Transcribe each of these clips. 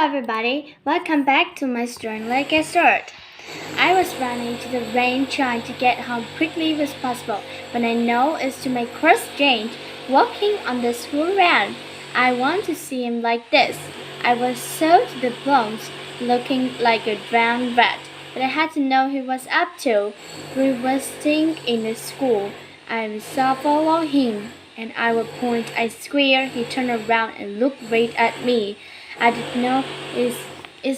everybody, welcome back to my story. Let's get started. I was running to the rain trying to get home quickly as possible when I noticed to my cross James walking on the school ground. I want to see him like this. I was so to the bones, looking like a drowned rat, but I had to know he was up to. We were staying in the school. I saw follow him, and I would point. I swear he turned around and looked right at me. I didn't know is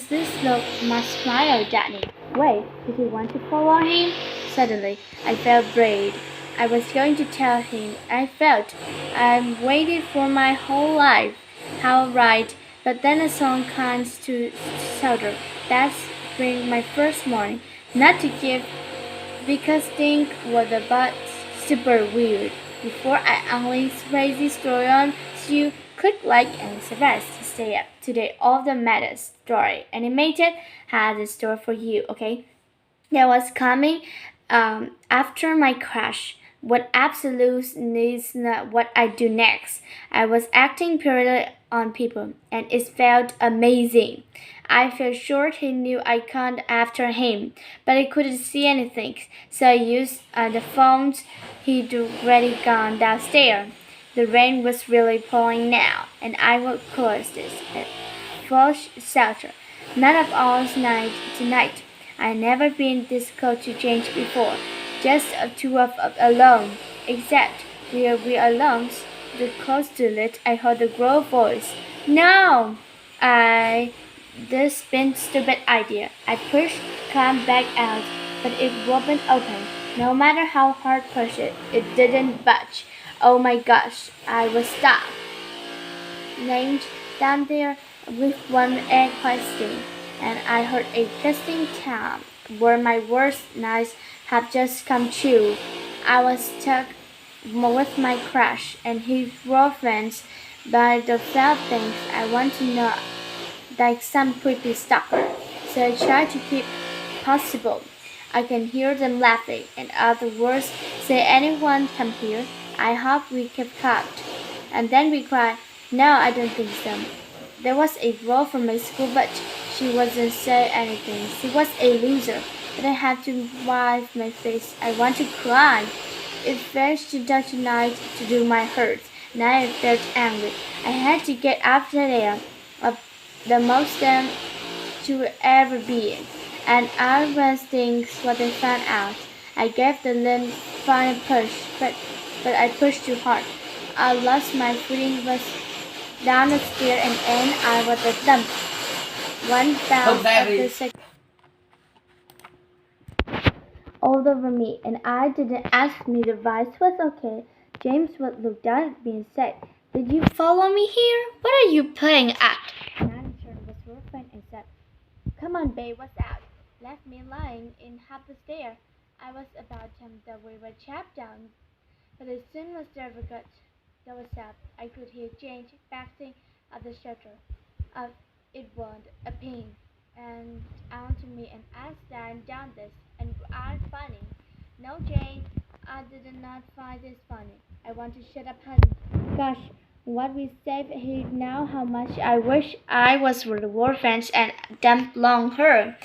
this look my smile, Danny? Wait, did he want to follow him? Suddenly, I felt brave. I was going to tell him I felt. I've waited for my whole life. How right. But then a song comes to shelter. That's bring my first morning. Not to give because think was about super weird. Before I unleash crazy story on you, click like and subscribe to stay up to date all the meta story. Animated has a story for you, okay? That was coming after my crash. What absolute is not what I do next. I was acting purely on people, and it felt amazing. I felt sure he knew I called after him, but I couldn't see anything, so I used the phones he'd already gone downstairs. The rain was really pouring now, and I would close this full shelter. None of us night tonight. I never been this close to change before. Just two of us alone. Except we alone. The close to it, I heard the girl voice. No! I this been stupid idea. I pushed climb back out, but it wouldn't open. No matter how hard push it didn't budge. Oh my gosh, I was stuck. Named down there with one egg questing, and I heard a testing sound where my worst nights have just come true. I was stuck with my crush and his girlfriends by the felt things I want to know like some creepy stalker. So I try to keep possible. I can hear them laughing and afterwards say anyone come here. I hope we kept cut. And then we cry, no, I don't think so. There was a girl from my school, but she wasn't say anything. She was a loser. But I had to wipe my face. I want to cry. It felt too dark tonight to do my hurt. Now I felt angry. I had to get after there. The most damn to ever be. And I was things what I found out. I gave the limb final push, but I pushed too hard. I lost my footing was down the stair and in I was a thump. One bounce of the second all over me, and I didn't ask me the vice was okay. James would look down at me and said, did you follow me here? What are you playing at? Nan turned with her friend and said, come on, babe, what's up? Left me lying in half the stair. I was about to that we were chapped down, but as soon as the river got that was up, I could hear James backing at the shutter. It was a pain, and onto me and I stand down this, and are funny. No, Jane, I did not find this funny. I want to shut up, honey. Gosh, what we saved here now, how much I wish I was with the war fence and dumped long her.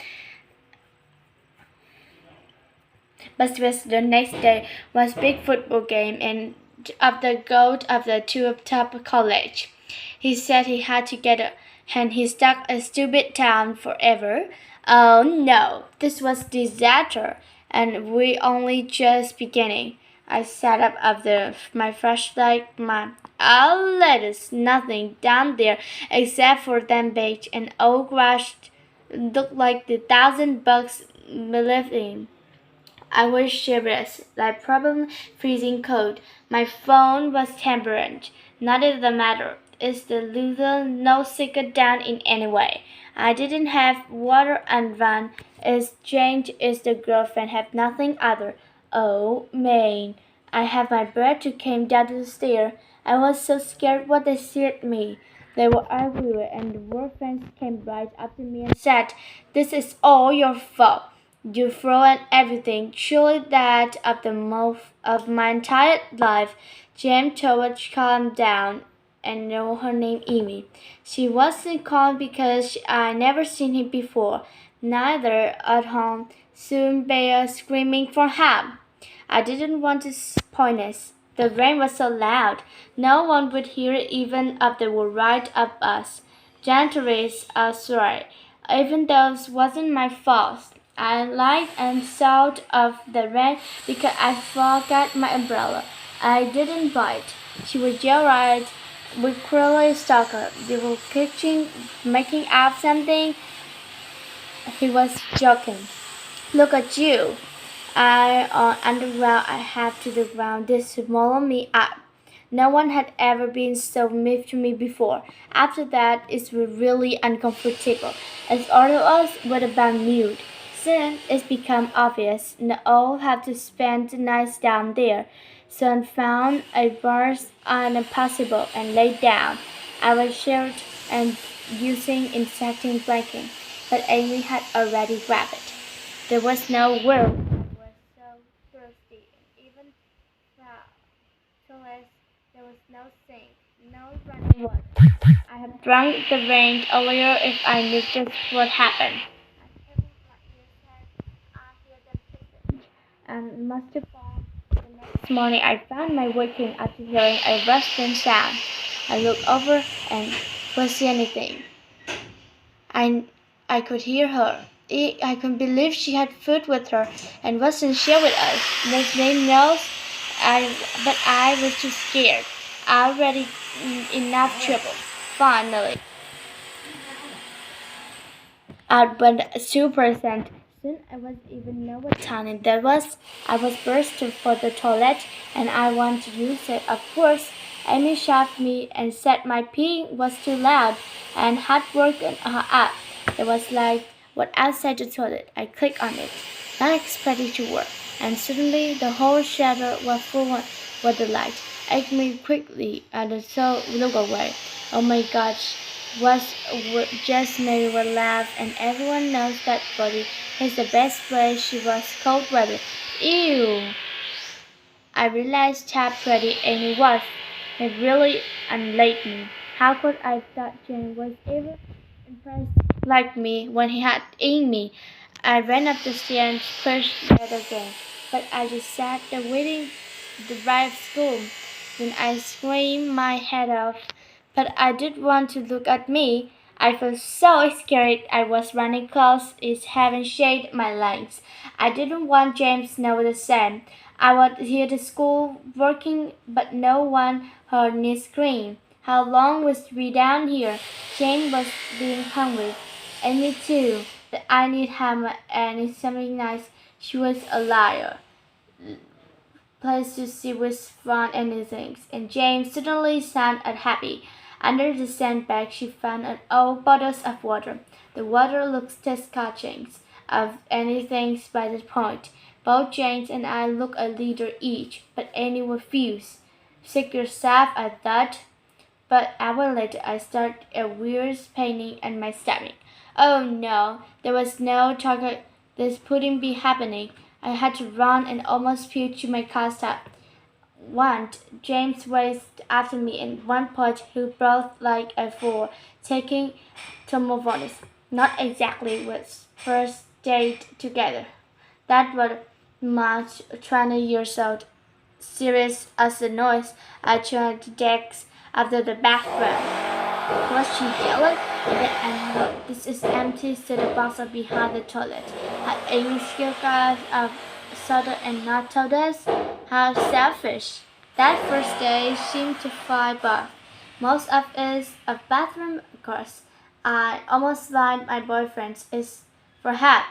But the next day was big football game and of the gold of the two top college. He said he had to get it, and he stuck a stupid town forever. Oh no, this was disaster, and we only just beginning. I sat up of my flashlight, my all lettuce, nothing down there except for them beach and old grass looked like the $1,000 we lived in. I was shivering, like probably freezing cold. My phone was temperate. Not the matter. Is the loser no sicker down in any way? I didn't have water and run. Is Jane is the girlfriend have nothing other. Oh, man. I have my breath to came down the stair. I was so scared what they said me. They were everywhere and the work friends came right up to me and said, this is all your fault. You ruined everything. Surely that of the most of my entire life. James Toward calmed down. and know her name Amy. She wasn't called because I never seen him before. Neither at home. Soon Bea screaming for help. I didn't want to point us. The rain was so loud, no one would hear it even if they were right up us. Jan Therese, sorry, even though it wasn't my fault. I lied and sought of the rain because I forgot my umbrella. I didn't bite. She was right. We cruelly stalked her. They were kitchen, making up something. He was joking. Look at you. I underground. I have to the ground. This swallowed me up. No one had ever been so mean to me before. After that, it was really uncomfortable, as all of us would have been mute. Soon it became obvious, and all had to spend the night down there. Soon found a berth impossible and lay down. I was sheltered and using insecting blanket, but Amy had already grabbed it. There was no will. I was so thirsty, and even toilets, there was no sink, no running water. I had drunk the rain earlier if I knew just what happened. I covered my ears hear them pissing, and must have fallen. The next morning I found my waking after hearing a rustling sound. I looked over and was see anything. I, I could hear her. I couldn't believe she had food with her and wasn't share with us. There's name knows, but I was too scared. Already enough trouble. Finally, out went 2%. Soon I was even know what time it was. I was bursting for the toilet and I wanted to use it. Of course, Amy shoved me and said my peeing was too loud and had woken her up. It was like what outside the toilet. I clicked on it, not expecting to work, and suddenly the whole shadow was full with the light. Amy quickly and so looked away. Oh my gosh! Was just made her laugh, and everyone knows that body is the best place. She was cold weather. Ew! I realized how pretty Amy was. It really unliked me. How could I thought Jane was ever impressed like me when he had Amy? I ran up the stairs and pushed the other again, but I just sat there waiting to drive school. Then I screamed my head off, but I did want to look at me. I felt so scared I was running close, it having shaded my legs. I didn't want James to know the same. I was here to school working, but no one heard me scream. How long was we down here? Jane was being hungry, and me too. That I need ham and something nice. She was a liar. Place to see with fun anything, and James suddenly sounded happy. Under the sandbag she found an old bottles of water. The water looked disgusting of anything by the point. Both James and I looked a liter each, but Annie refused. Sick yourself, I thought. But hour later I started a weird paining in my stomach. Oh no, there was no chocolate. This couldn't be happening. I had to run and almost puke to my car stop. Once James raced after me in one point who both like a fool, taking Tomovonis. Not exactly with first date together. That was much 20 years old. Serious as the noise, I turned to Dex after the bathroom. Was she yelling? And then I know this is empty, said the boxer behind the toilet. Had Amy skill guys of soda and not told us? How selfish. That first day seemed to fly by. Most of it is a bathroom course. I almost lied my boyfriend's is for help.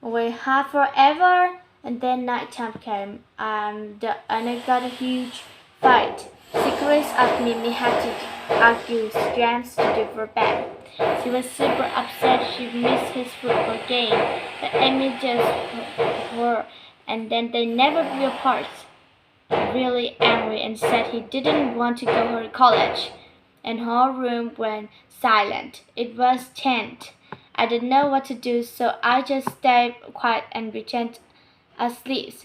We had forever, and then nighttime came. And I got a huge fight. Secrets of Mimi had to argue James to give her back. She was super upset she missed his football game, but Amy just her, and then they never grew apart. Really angry and said he didn't want to go to college. And her room went silent. It was tense. I didn't know what to do, so I just stayed quiet and pretended asleep.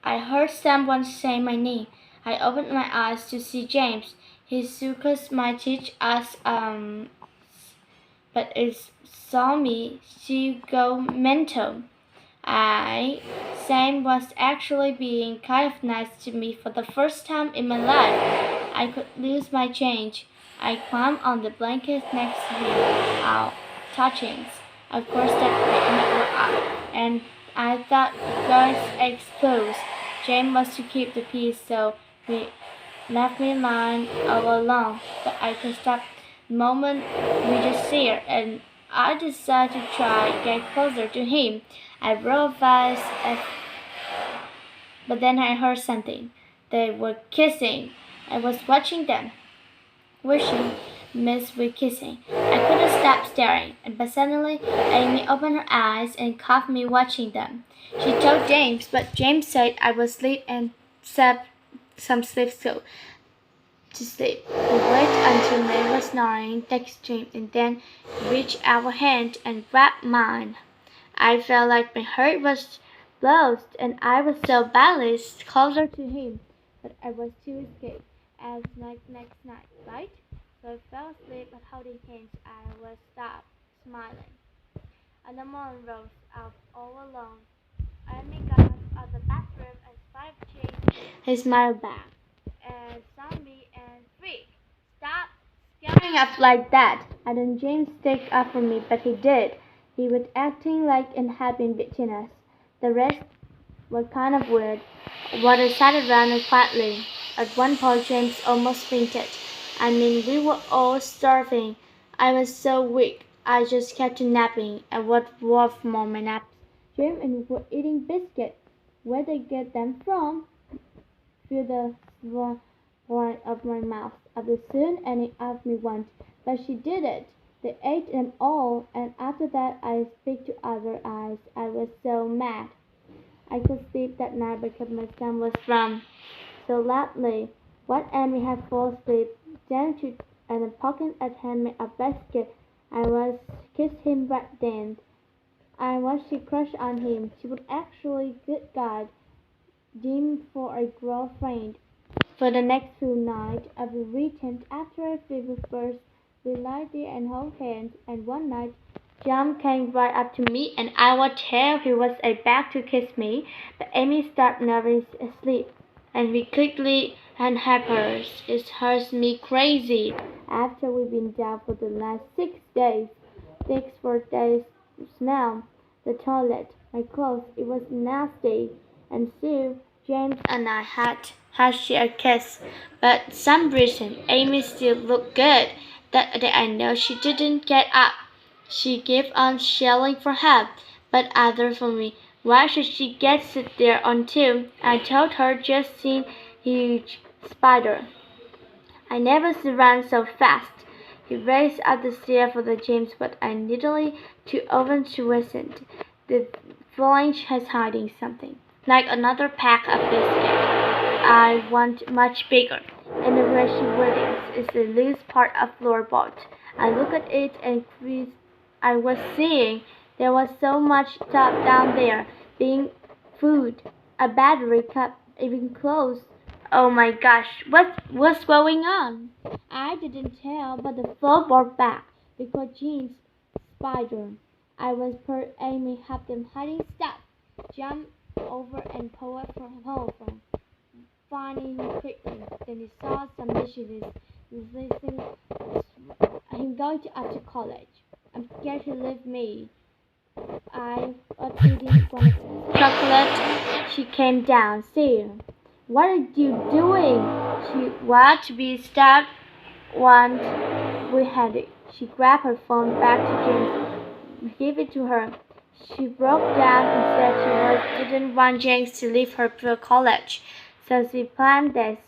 I heard someone say my name. I opened my eyes to see James. He sucks might teach us, but it saw me, she go mental. I, Sam was actually being kind of nice to me for the first time in my life. I could lose my change. I climbed on the blanket next to him, our touchings. Of course, that made me go up, and I thought the guys explode. James was to keep the peace, so we left me lying all alone. But I could stop the moment we just stared, and I decided to try get closer to him. I rolled fast, but then I heard something. They were kissing. I was watching them, wishing Miss were kissing. I couldn't stop staring, but suddenly Amy opened her eyes and caught me watching them. She told James, but James said I was asleep and said some sleep so to sleep. We waited until May was snoring next to him and then reached our hand and grabbed mine. I felt like my heart was lost and I was so balanced closer to him, but I was too scared as next night, right? So I fell asleep but holding hands. I was stopped smiling. And the moon rose up all alone. Amy got out of the bathroom and Spike changed his smile back and saw me and freaked. Stop scaring up like that. And then James stick up for me, but he did. He was acting like it had been between us. The rest were kind of weird. Water sat around us quietly. At one point, James almost fainted. I mean, we were all starving. I was so weak. I just kept napping and would walk more my naps. James and were eating biscuits. Where they get them from? Through the corner of my mouth. After soon Annie asked me once, but she did it. They ate them all, and after that I speak to other eyes. I was so mad. I could sleep that night because my son was from so loudly. What Amy had fallen asleep, then she and pocket at him a basket. I was kissed him right then. I watched she crush on him. She would actually, good God, deem for a girlfriend. For the next few nights, every weekend after a fever burst, we lie there and hold hands. And one night, John came right up to me, and I would tell he was about to kiss me, but Amy stopped nervous asleep, and we quickly unhappy her. It hurts me crazy. After we've been down for the last 6 days, 6 4 days smell, the toilet, my clothes, it was nasty, and so James and I had shared a kiss, but some reason Amy still looked good. That day I know she didn't get up. She kept on yelling for help, but other for me. Why should she get sit there on two? I told her just seen huge spider. I never ran so fast. He raced up the stair for the James, but I nearly too often to listen. The feeling was hiding something, like another pack of biscuits. I want much bigger. And the Russian Williams is the loose part of floorboard. I look at it and I was seeing there was so much stuff down there, being food, a battery cup, even clothes. Oh my gosh, what's going on? I didn't tell, but the floorboard back because Jean's spider. I was per Amy helped them hiding stuff. Jump over and pull it from over. Finding quickly. Then he saw some missionaries resisting him going to after college. I'm scared he leave me. I was eating one chocolate. She came down. See, what are you doing? She wanted to be stopped once we had it. She grabbed her phone back to James, gave it to her. She broke down and said didn't want James to leave her for college, so she planned this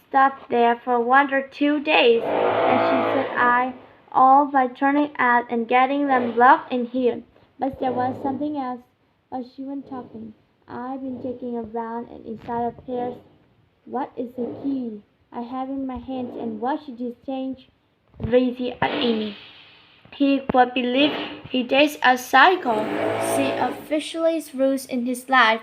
stuff there for 1 or 2 days, and she said all by turning out and getting them locked in here. But there was something else. But she wasn't talking. I've been taking around and inside of pairs. What is the key? I have in my hands and watch it change crazy at Amy. He would believe he dates a cycle. She officially rules in his life.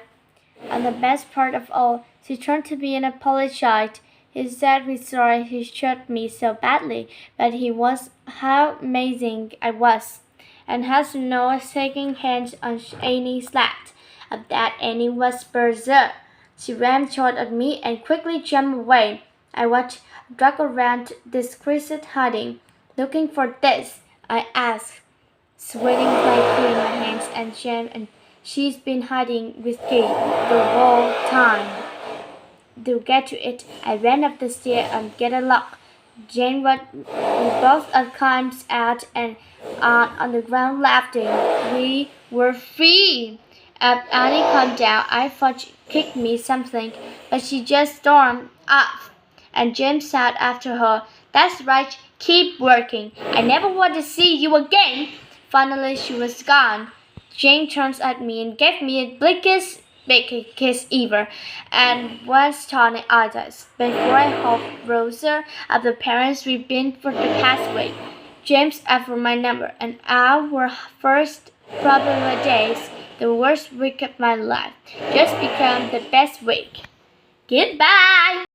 And the best part of all, she turned to me and apologized. He said he sorry he shot me so badly, but he was how amazing I was, and has no shaking hands on any slack. At that, Annie was berserk. She ran toward at me and quickly jumped away. I watched drag around this crescent hiding. Looking for this? I asked, sweating slightly in my hands and jam, and she's been hiding with Kate the whole time. To get to it, I ran up the stair and get a lock. Jane was we both climbed out and on the ground laughing. We were free. Annie calmed down. I thought she kicked me something, but she just stormed off. And James shouted after her, "That's right, keep working. I never want to see you again." Finally, she was gone. Jane turned at me and gave me the biggest kiss ever, and was stunning others. Before I hoped Rosa of the parents we've been for the past week. James asked for my number, and our first problem days, the worst week of my life, just became the best week. Goodbye!